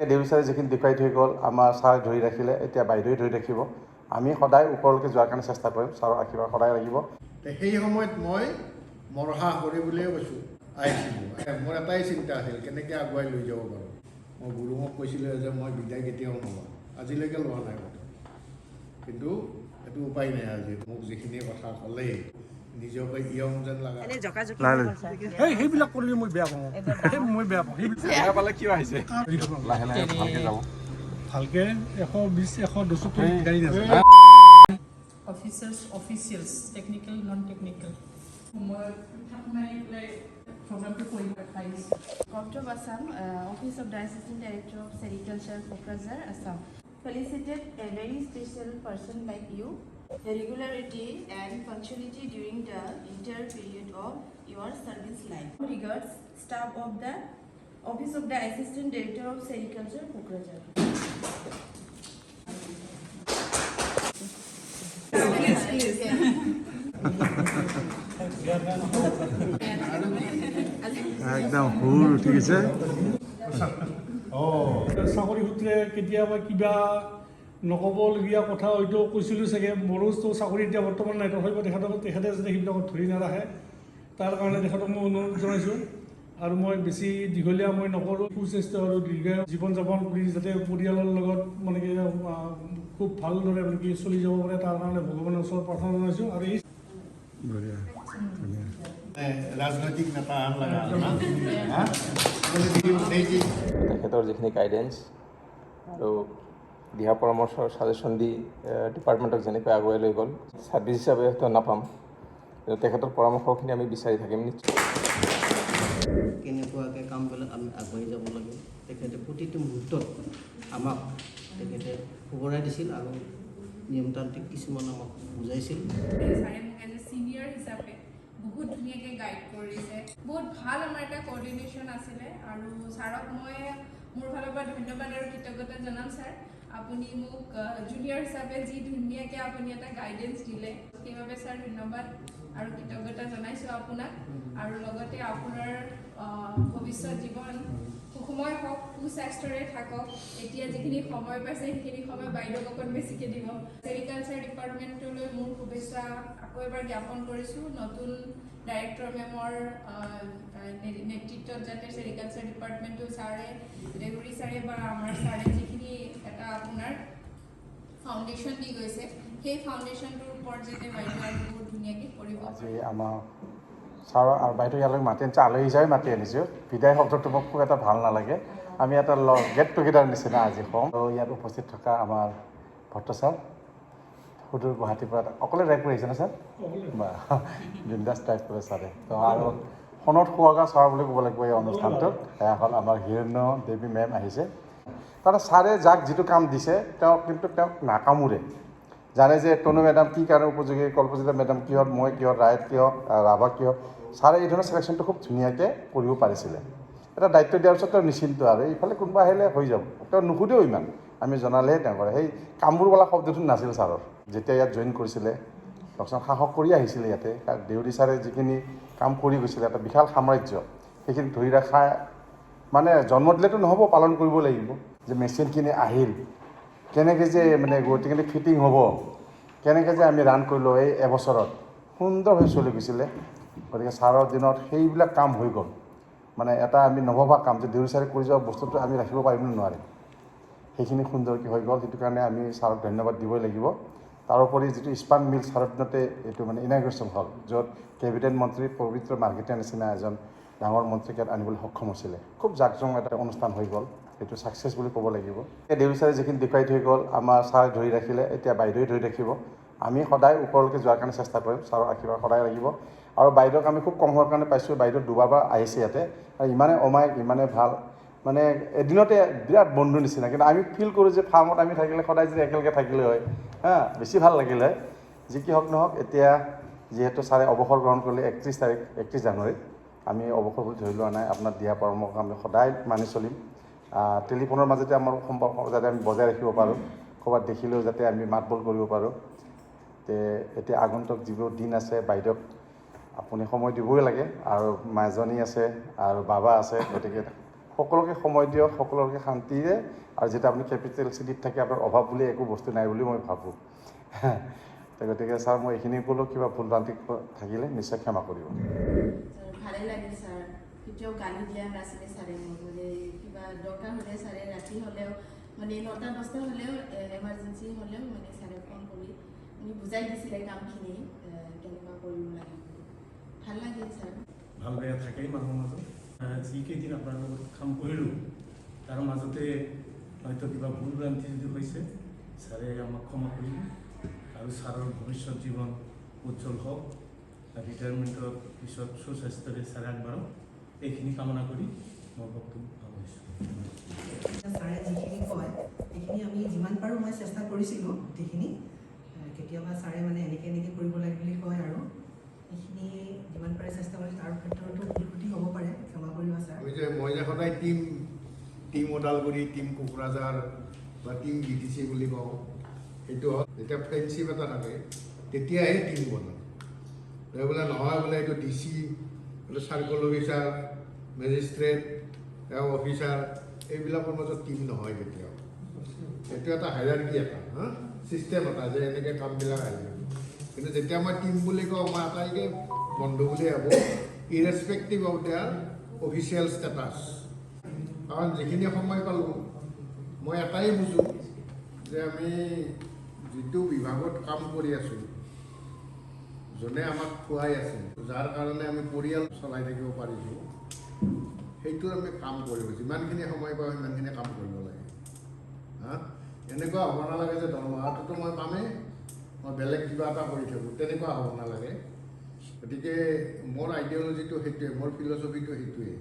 দেউৰী ছাৰে যিখিনি দেখুৱাই থৈ গ'ল আমাৰ ছাৰে ধৰি ৰাখিলে, এতিয়া বাইদেৱে ধৰি ৰাখিব। আমি সদায় ওপৰলৈকে যোৱাৰ কাৰণে চেষ্টা কৰিম, ছাৰৰ আশীৰ্বাদ সদায় লাগিব। সেই সময়ত মই মৰহা কৰি বুলিয়ে কৈছোঁ আহিছিলোঁ। মোৰ এটাই চিন্তা আছিল কেনেকৈ আগুৱাই লৈ যাব পাৰোঁ। মই গুৰুমক কৈছিলোঁ যে মই বিদায় কেতিয়াও নলওঁ, আজিলৈকে লোৱা নাই কথা, কিন্তু এইটো উপায় নাই। আজি মোক যিখিনি কথা ক'লেই নিজকে ইয়ং যেন লগা। সেইবিলাক কৰিলে মই বেয়া পাওঁ, মই বেয়া পাওঁ। বেয়া পালে কিয় আহিছে? লাহে লাহে ভালকে যাব, ভালকে 120, 100 গাড়ী নাযায়। Officials, technical, non-technical. Dr. Basam, Office of the Assistant Director of Sericulture, Kokrazar, Assam. Felicitate a very special person like you. The regularity and punctuality during the entire period of your service life. Regards, staff of the Office of the Assistant Director of Sericulture, Kokrazar. একদম সুৰ উঠি গৈছে। চাকৰি সূত্ৰে কেতিয়াবা কিবা নক'বলগীয়া কথা হয়তো কৈছিলোঁ চাগে। মোৰোতো চাকৰি এতিয়া বৰ্তমান নাই, তথাপিও তেখেতে যাতে সেইবিলাকত ধৰি নাৰাখে তাৰ কাৰণে তেখেতক মই অনুৰোধ জনাইছোঁ। আৰু মই বেছি দীঘলীয়া মই নকৰোঁ, সুস্বাস্থ্য আৰু দীৰ্ঘায়ু জীৱন যাপন কৰি যাতে পৰিয়ালৰ লগত মানে কি খুব ভালদৰে মানে কি চলি যাব পাৰে তাৰ কাৰণে ভগৱানৰ ওচৰত প্ৰাৰ্থনা জনাইছোঁ। আৰু এই ৰাজনৈতিক নেতা লগা তেখেতৰ যিখিনি গাইডেঞ্চ আৰু দিহা পৰামৰ্শৰ ছাজেশ্যন দি ডিপাৰ্টমেণ্টক যেনেকৈ আগুৱাই লৈ গ'ল, ছাৰ্ভিচ হিচাপে হয়তো নাপাম, কিন্তু তেখেতৰ পৰামৰ্শখিনি আমি বিচাৰি থাকিম নিশ্চয়। কেনেকুৱাকৈ কামবিলাক আমি আগুৱাই যাব লাগে তেখেতে প্ৰতিটো মুহূৰ্তত আমাক তেখেতে সোঁৱৰাই দিছিল আৰু নিয়মতান্ত্ৰিক কিছুমান আমাক বুজাইছিল। ছাৰে মোক এজ এ ছিনিয়ৰ হিচাপে বহুত ধুনীয়াকৈ গাইড কৰিছে। বহুত ভাল আমাৰ এটা কোঅৰ্ডিনেশ্যন আছিলে আৰু ছাৰক মই মোৰ ফালৰ পৰা ধন্যবাদ আৰু কৃতজ্ঞতা জনাম। ছাৰ, আপুনি মোক জুনিয়ৰ হিচাপে যি ধুনীয়াকৈ আপুনি এটা গাইডেঞ্চ দিলে, সেইবাবে ছাৰ ধন্যবাদ আৰু কৃতজ্ঞতা জনাইছোঁ আপোনাক। আৰু লগতে আপোনাৰ ভৱিষ্যত জীৱন সুখময় হওক, সুস্বাস্থ্যৰে থাকক। এতিয়া যিখিনি সময় পাইছে সেইখিনি সময় বাইদেউক অকণ বেছিকৈ দিব। চেৰিকালচাৰ ডিপাৰ্টমেণ্টলৈ মোৰ শুভেচ্ছা আকৌ এবাৰ জ্ঞাপন কৰিছোঁ। নতুন ডাইৰেক্টৰ মেমৰ নেতৃত্বত যাতে চেৰিকালচাৰ ডিপাৰ্টমেণ্টটো ছাৰে, দেউৰী ছাৰে বা আমাৰ ছাৰে যিখিনি এটা আপোনাৰ ফাউণ্ডেশ্যন দি গৈছে, সেই ফাউণ্ডেশ্যনটোৰ ওপৰত যাতে বাইদেউ আৰু বহুত ধুনীয়াকৈ কৰিব। আজি আমাৰ ছাৰ আৰু বাইদেউ ইয়ালৈ মাতি আনিছে, আলহী হিচাপে মাতি আনিছোঁ। বিদায় শব্দটো মোক খুব এটা ভাল নালাগে। আমি এটা গেট টুগেডাৰ নিচিনা আজি কওঁ। আৰু ইয়াত উপস্থিত থকা আমাৰ ভট্ট ছাৰ, সুদূৰ গুৱাহাটীৰ পৰা অকলে ড্ৰাইভ কৰি আহিছেনে ছাৰ? বা বিন্দাছ ড্ৰাইভ কৰে ছাৰে। তো আৰু সোণত সুৱগা ছাৰ বুলি ক'ব লাগিব এই অনুষ্ঠানটোত। সেয়া হ'ল আমাৰ হিৰণ্য দেৱী মেম আহিছে। তাৰমানে ছাৰে যাক যিটো কাম দিছে তেওঁক নাকামোৰে। জানে যে তনু মেডাম কি কাৰণে উপযোগী, কল্পজিতা মেডাম কিহত, মই কিহত, ৰায়ত কিয়, ৰাভা কিয়। ছাৰে এই ধৰণৰ চিলেকশ্যনটো খুব ধুনীয়াকৈ কৰিব পাৰিছিলে। এটা দায়িত্ব দিয়াৰ পিছত তেওঁ নিশ্চিন্ত আৰু এইফালে কোনোবা আহিলে হৈ যাব। তেওঁ নুসুধেও ইমান, আমি জনালেহে তেওঁ কৰে। সেই কামোৰৱালা শব্দটো নাছিল ছাৰৰ। যেতিয়া ইয়াত জইন কৰিছিলে লক্ষণ সাহস কৰি আহিছিলে ইয়াতে। দেউৰী ছাৰে যিখিনি কাম কৰি গৈছিলে, এটা বিশাল সাম্ৰাজ্য, সেইখিনি ধৰি ৰখা মানে জন্ম দিলেতো নহ'ব, পালন কৰিব লাগিব। যে মেচিনখিনি আহিল, কেনেকৈ যে মানে গোটেইখিনি ফিটিং হ'ব, কেনেকৈ যে আমি ৰান কৰিলোঁ এই এবছৰত, সুন্দৰভাৱে চলি গৈছিলে। গতিকে ছাৰৰ দিনত সেইবিলাক কাম হৈ গ'ল। মানে এটা আমি নভবা কাম যে দেউৰী ছাৰে কৰি যোৱা বস্তুটো আমি ৰাখিব পাৰিম নে নোৱাৰিম, সেইখিনি সুন্দৰকৈ হৈ গ'ল। সেইটো কাৰণে আমি ছাৰক ধন্যবাদ দিবই লাগিব। তাৰোপৰি যিটো ইস্পাত মিল ছাৰৰ দিনতে এইটো মানে ইনাগ্ৰেশ্যন হ'ল, য'ত কেবিনেট মন্ত্ৰী পবিত্ৰ মাৰ্ঘেৰিটাৰ নিচিনা এজন ডাঙৰ মন্ত্ৰীক ইয়াত আনিবলৈ সক্ষম হৈছিলে। খুব জাকজমক এটা অনুষ্ঠান হৈ গ'ল, সেইটো ছাকচেছ বুলি ক'ব লাগিব। দেউৰী ছাৰে যিখিনি দেখুৱাই থৈ গ'ল আমাৰ ছাৰে ধৰি ৰাখিলে, এতিয়া বাইদেৱে ধৰি ৰাখিব। আমি সদায় ওপৰলৈকে যোৱাৰ কাৰণে চেষ্টা কৰিম, ছাৰৰ আশীৰ্বাদ সদায় লাগিব। আৰু বাইদেউক আমি খুব কম সময়ৰ কাৰণে পাইছোঁ। বাইদেউ দুবাৰ আহিছে ইয়াতে, আৰু ইমানে অমায়িক, ইমানে ভাল, মানে এদিনতে বিৰাট বন্ধুৰ নিচিনা। কিন্তু আমি ফিল কৰোঁ যে ফাৰ্মত আমি থাকিলে সদায় যদি একেলগে থাকিলে হয়, বেছি ভাল লাগিলে হয়। যি কি হওক নহওক, এতিয়া যিহেতু ছাৰে অৱসৰ গ্ৰহণ কৰিলে 31 জানুৱাৰীত, আমি অৱসৰ বুলি ধৰি লোৱা নাই। আপোনাৰ দিয়া পৰামৰ্শ আমি সদায় মানি চলিম। টেলিফোনৰ মাজতে আমাৰ সম্পৰ্ক যাতে আমি বজাই ৰাখিব পাৰোঁ, ক'ৰবাত দেখিলেও যাতে আমি মাত বোল কৰিব পাৰোঁ। এতিয়া আগন্তুক যিবোৰ দিন আছে, বাইদেউক আপুনি সময় দিবই লাগে। আৰু মাজনী আছে আৰু বাবা আছে, গতিকে সকলোকে সময় দিয়ক, সকলোকে শান্তিৰে, আৰু যেতিয়া আপুনি কেপিটেল চিটিত থাকে আপোনাৰ অভাৱ বুলি একো বস্তু নাই বুলি মই ভাবোঁ। গতিকে ছাৰ মই এইখিনি ক'লোঁ, কিবা ভুল ভ্ৰান্তি থাকিলে নিশ্চয় ক্ষমা কৰিব। ছাৰ ভালেই লাগিল ছাৰ, কেতিয়াও গালি দিয়া নাছিলে ছাৰে মোক, মানে কিবা দৰকাৰ হ'লে ছাৰে ৰাতি হ'লেও মানে 9টা-10টা হ'লেও এমাৰ্জেঞ্চি হ'লেও মানে ছাৰে ফোন কৰি মানে বুজাই দিছিলে কামখিনি কেনেকুৱা কৰিব লাগে। ভাল লাগিল ছাৰ। ভাল বেয়া থাকেই মানুহৰ মাজত। যিকেইদিন আপোনাৰ লগত কাম কৰিলোঁ তাৰ মাজতে হয়তো কিবা ভুল ভ্ৰান্তি যদি হৈছে ছাৰে আমাক ক্ষমা কৰিব, আৰু ছাৰৰ ভৱিষ্যত জীৱন উজ্জ্বল হওক, ৰিটায়াৰমেণ্টৰ পিছত সুস্বাস্থ্যৰে ছাৰে আগবাঢ়ক, এইখিনি কামনা কৰি মই বক্তব্য সামৰিছোঁ। ছাৰে যিখিনি কয় সেইখিনি আমি যিমান পাৰোঁ মই চেষ্টা কৰিছিলোঁ গোটেইখিনি। কেতিয়াবা ছাৰে মানে এনেকৈ কৰিব লাগে বুলি কয়, আৰু এইখিনি যিমান পাৰে চেষ্টা কৰিছোঁ। তাৰ ক্ষেত্ৰতো ভুল ত্ৰুটি হ'ব পাৰে, ক্ষমা কৰিব ছাৰ। মই যে সদায় টিম ওদালগুৰি, টিম কোকৰাঝাৰ বা টিম BTC বুলি কওঁ, সেইটো হ'ল যেতিয়া ফ্ৰেণ্ডশ্বিপ এটা থাকে তেতিয়াহে টিম বনায়। বোলে নহয় বোলে এইটো DC, বোলে চাৰ্কল অফিচাৰ, মেজিষ্ট্ৰেট, অফিচাৰ, এইবিলাকৰ মাজত টিম নহয় কেতিয়াও। এইটো এটা হাইৰাৰ্কি, এটা ছিষ্টেম এটা যে এনেকৈ কামবিলাক আহিব। কিন্তু যেতিয়া মই টিম বুলি কওঁ, মই আটাইকে বন্ধু বুলি ভাবোঁ, ইৰেছপেক্টিভ অফ দেয়াৰ অফিচিয়েল ষ্টেটাছ। কাৰণ যিখিনি সময় পালোঁ মই এটাই বুজোঁ যে আমি যিটো বিভাগত কাম কৰি আছোঁ, যোনে আমাক খুৱাই আছে, যাৰ কাৰণে আমি পৰিয়াল চলাই থাকিব পাৰিছোঁ, সেইটো আমি কাম কৰিব, যিমানখিনি সময় পাওঁ সিমানখিনি কাম কৰিব লাগে। এনেকুৱা হ'ব নালাগে যে দৰমহাটোতো মই পামেই, মই বেলেগ কিবা এটা কৰি থাকোঁ, তেনেকুৱা হ'ব নালাগে। গতিকে মোৰ আইডিঅ'লজিটো সেইটোৱে, মোৰ ফিলচফিটো সেইটোৱে।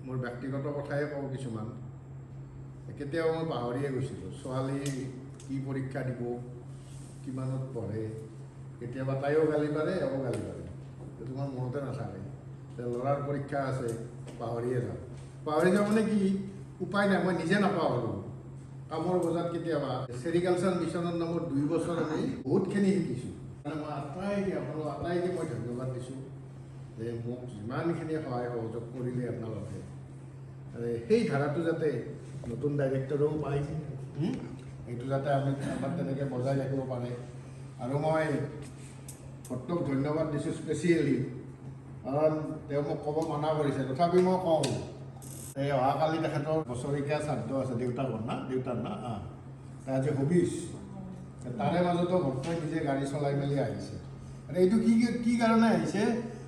মোৰ ব্যক্তিগত কথাই কওঁ কিছুমান, কেতিয়াও মই পাহৰিয়ে গৈছিলোঁ। ছোৱালী কি পৰীক্ষা দিব, কিমানত পঢ়ে, কেতিয়াবা তাইও গালি পাৰে, এও গালি পাৰে, তোমাৰ মনতে নাথাকে। ল'ৰাৰ পৰীক্ষা আছে, পাহৰিয়ে যাওঁ। পাহৰি যাওঁ মানে কি, উপায় নাই, মই নিজে নাপাহৰোঁ। কামৰ বজাত কেতিয়াবা চেৰিকালচাৰ মিছনৰ নামত 2 বছৰ আমি বহুতখিনি শিকিছোঁ। মই আটাইকে মই ধন্যবাদ দিছোঁ যে মোক যিমানখিনি সহায় সহযোগ কৰিলে আপোনালোকে, সেই ধাৰাটো যাতে নতুন ডাইৰেক্টৰেও পায়, সেইটো যাতে আমাক তেনেকৈ বজাই ৰাখিব পাৰে। আৰু মই ভট্টক ধন্যবাদ দিছোঁ স্পেচিয়েলি, কাৰণ তেওঁ মোক ক'ব মানা কৰিছে, তথাপি মই কওঁ, এই অহাকালি তেখেতৰ বছৰেকীয়া শ্ৰাদ্ধ আছে, দেউতাৰ না তাৰ আজি 26, তাৰে মাজতো ভট্টই নিজে গাড়ী চলাই মেলি আহিছে। এইটো কি কাৰণে আহিছে,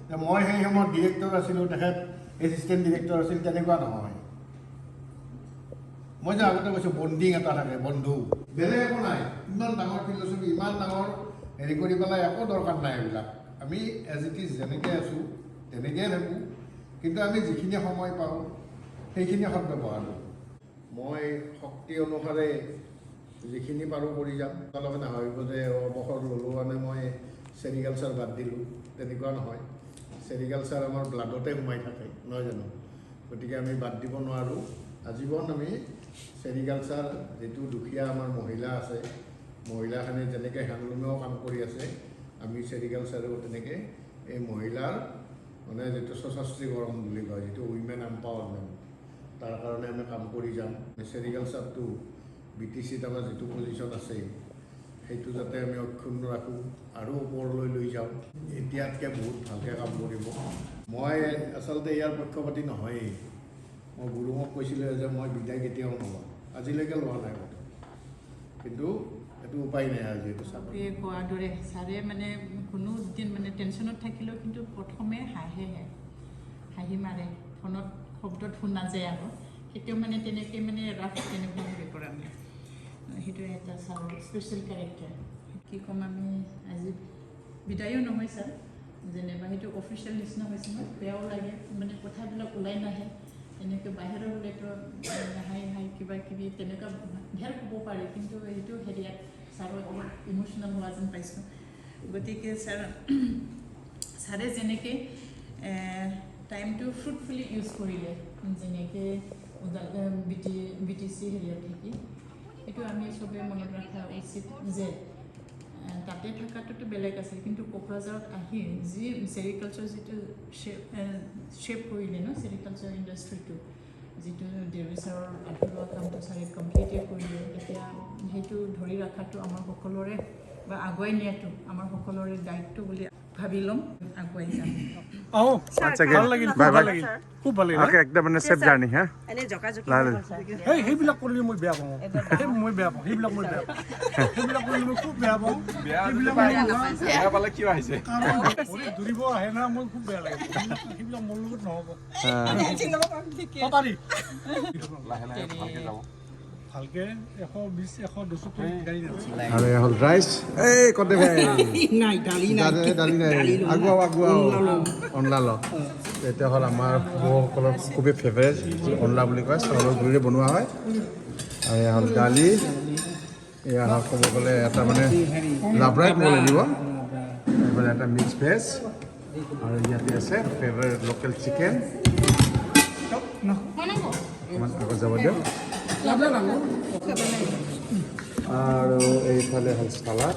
যে মই সেই সময়ত ডিৰেক্টৰ আছিলোঁ, তেখেত এছিষ্টেণ্ট ডিৰেক্টৰ আছিল, তেনেকুৱা নহয়। মই যে আগতে কৈছোঁ বণ্ডিং এটা থাকে, বন্ধু, বেলেগ একো নাই। ইমান ডাঙৰ ফিলচফি, ইমান ডাঙৰ হেৰি কৰি পেলাই একো দৰকাৰ নাই এইবিলাক। আমি এজ ইট ইজ যেনেকৈ আছোঁ তেনেকৈয়ে থাকোঁ, কিন্তু আমি যিখিনি সময় পাওঁ সেইখিনি সদ্ব্যৱহাৰ কৰোঁ। মই শক্তি অনুসাৰে যিখিনি পাৰোঁ কৰি যাম। তেওঁলোকে নাভাবিব যে অৱসৰ ল'লোঁ মানে মই চেৰিকালচাৰ বাদ দিলোঁ, তেনেকুৱা নহয়। চেৰিকালচাৰ আমাৰ ব্লাডতে সোমাই থাকে, নহয় জানো? গতিকে আমি বাদ দিব নোৱাৰোঁ। আজীৱন আমি চেৰিকালচাৰ, যিটো দুখীয়া আমাৰ মহিলা আছে, মহিলাখিনি যেনেকৈ হেণ্ডলুমেও কাম কৰি আছে, আমি চেৰিকালচাৰেও তেনেকৈ এই মহিলাৰ মানে যিটো সশস্ত্ৰীকৰণ বুলি কয়, যিটো উইমেন এম্পাৱাৰমেণ্ট, তাৰ কাৰণে আমি কাম কৰি যাম। চেৰিকালচাৰটো BTCত আমাৰ যিটো পজিশ্যন আছে, সেইটো যাতে আমি অক্ষুণ্ণ ৰাখোঁ আৰু ওপৰলৈ লৈ যাওঁ, এতিয়াতকৈ বহুত ভালকৈ কাম কৰিব। মই আচলতে ইয়াৰ পক্ষপাতি নহয়েই। মই গুৰুঙক কৈছিলোঁ যে মই বিদায় কেতিয়াও নলওঁ, আজিলৈকে লোৱা নাই কথা, কিন্তু এইটো উপায় নাই আৰু যিহেতু চাকৰি। কোৱাৰ দৰে ছাৰে মানে কোনো দিন মানে টেনশ্যনত থাকিলেও কিন্তু প্ৰথমে হাঁহি মাৰে, ফোনত শব্দত শুনা যায় আৰু কেতিয়াও মানে তেনেকৈ মানে ৰাফ তেনেকুৱা হেৰি কৰা নাই। সেইটো এটা ছাৰৰ স্পেচিয়েল কেৰেক্টাৰ। কি ক'ম, আমি আজি বিদায়ো নহয় ছাৰ, যেনিবা সেইটো অফিচিয়েল নিচিনা হৈছে ন, বেয়াও লাগে, মানে কথাবিলাক ওলাই নাহে। এনেকৈ বাহিৰৰ হ'লেতো হাই কিবা কিবি তেনেকুৱা ঢেৰ ক'ব পাৰি, কিন্তু সেইটো হেৰিয়াত ছাৰৰ অলপ ইম'চনেল হোৱা যেন পাইছোঁ। গতিকে ছাৰে যেনেকৈ টাইমটো ফ্ৰুটফুলি ইউজ কৰিলে, যেনেকৈ BTC হেৰিয়াত থাকি, এইটো আমি চবেই মনত ৰখা উচিত যে তাতে থকাটোতো বেলেগ আছিল কিন্তু কোকৰাঝাৰত আহি যি চেৰিকালচাৰ যিটো শ্বেপ কৰিলে ন চেৰিকালচাৰ ইণ্ডাষ্ট্ৰিটো যিটো দেৱীচাৰৰ আধৰুৱা কামটো চাৰি কমপ্লিটে কৰিলে এতিয়া সেইটো ধৰি ৰখাটো আমাৰ সকলোৰে বা আগুৱাই নিয়াটো আমাৰ সকলোৰে দায়িত্ব বুলি ভাবি ল'ম আগুৱাই যাম ভাল লাগিল খুব ভাল লাগিল একদম মানে সেফ জাৰ্নি হা সেইবিলাক কৰিলে মই বেয়া পাওঁ সেইবিলাক মই বেয়া পাওঁ সেইবিলাক কৰিলে মই খুব বেয়া পাওঁ পালে কিয় আহিছে কাৰণ দৌৰিব আহে না মই খুব বেয়া লাগে সেইবিলাক মোৰ লগত নহ'ব লাহে লাহে ভালকে যাব ভালকে 120 100 গাড়ী নাছিল আৰু এয়া হ'ল ৰাইচ এই কতে ভাই নাই দালি দালি নাই আগুৱাও অনলা ল এতিয়া হ'ল আমাৰ বড়োসকলৰ খুবেই ফেভাৰেট যি অনলা বুলি কয় চাউলৰ গুড়িৰে বনোৱা হয় আৰু এয়া হ'ল দালি এয়া হ'ল ক'ব গ'লে এটা মানে লাবৰাই ক'ব লাগিব এইফালে এটা মিক্স ভেজ আৰু ইয়াতে আছে ফেভাৰেট লোকেল চিকেন অকণমান আগত যাব দিয়ক আৰু এইফালে হ'ল চালাড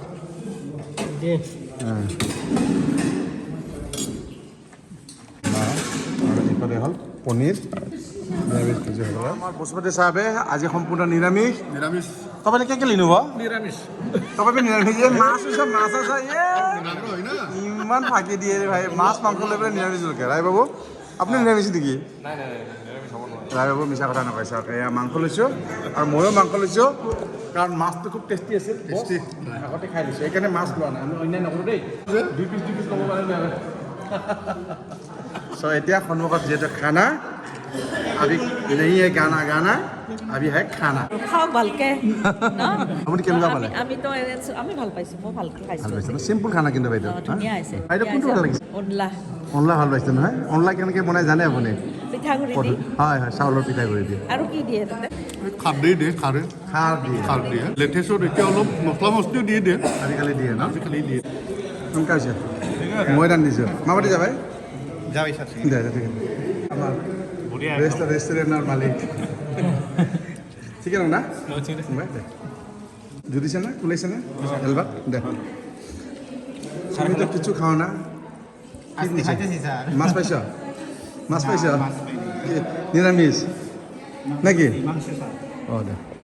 আৰু এইফালে হ'ল পনীৰ নিৰামিষ ভোজী হ'ব আমাৰ বসুমতী চাহাবে আজি সম্পূৰ্ণ নিৰামিষ तपाईँ के लिनुभयो तपाईँ निरामिष मास माछ इमान फाँकी दिए भाइ माছ माংস লৈ পেলাই নিৰামিষ লোকে ৰায় বাবু আপুনি নিৰামিষ নেকি ৰায় বাবু মিছা কথা নকয় চাওক এয়া মাংস লৈছোঁ আৰু ময়ো মাংস লৈছোঁ কাৰণ মাছটো খুব টেষ্টি আছিল আগতে খাই লৈছোঁ সেইকাৰণে মাছ লোৱা নাই আমি অন্যায় নকৰোঁ দেই 2 পিচ ল'ব পাৰে চ' এতিয়া সন্মুখত যিহেতু খানা अभी नहीं है गाना गाना अभी है खाना খাওঁ ভালকে আপুনি কেনেকুৱা পালে আমি ভাল পাইছোঁ মই ভালকে ভাল খাইছোঁ পাইছে চিম্পুল খানা কিন্তু বাইদেউ ধুনীয়া হৈছে বাইদেউ কোনটো ভাল লাগিছে অনলা অনলা ভাল পাইছে নহয় অনলা কেনেকৈ বনাই জানে আপুনি পিঠাগুড়ি দি হয় হয় চাউলৰ পিঠাগুড়ি দিয়ে আৰু কি দিয়ে তাতে খাৰদি দিয়ে খাৰ দিয়ে খাৰ দিয়ে লেটেষ্টত এতিয়া অলপ মছলা মছলিও দি দিয়ে আজিকালি দিয়ে ন আজিকালি দিয়ে কেনেকুৱা হৈছে মই ৰান্ধিছোঁ মামাতি যাবাই যাই ঠিক আছে আমাৰ রেস্টুরেন্টের মালিক চিকেন না জুদিছে না কুলাইছে না এলবাত দে আমি তো কিছু খাও না মাছ পাইছ মাছ পাইছ নিরামিষ নাকি ও দে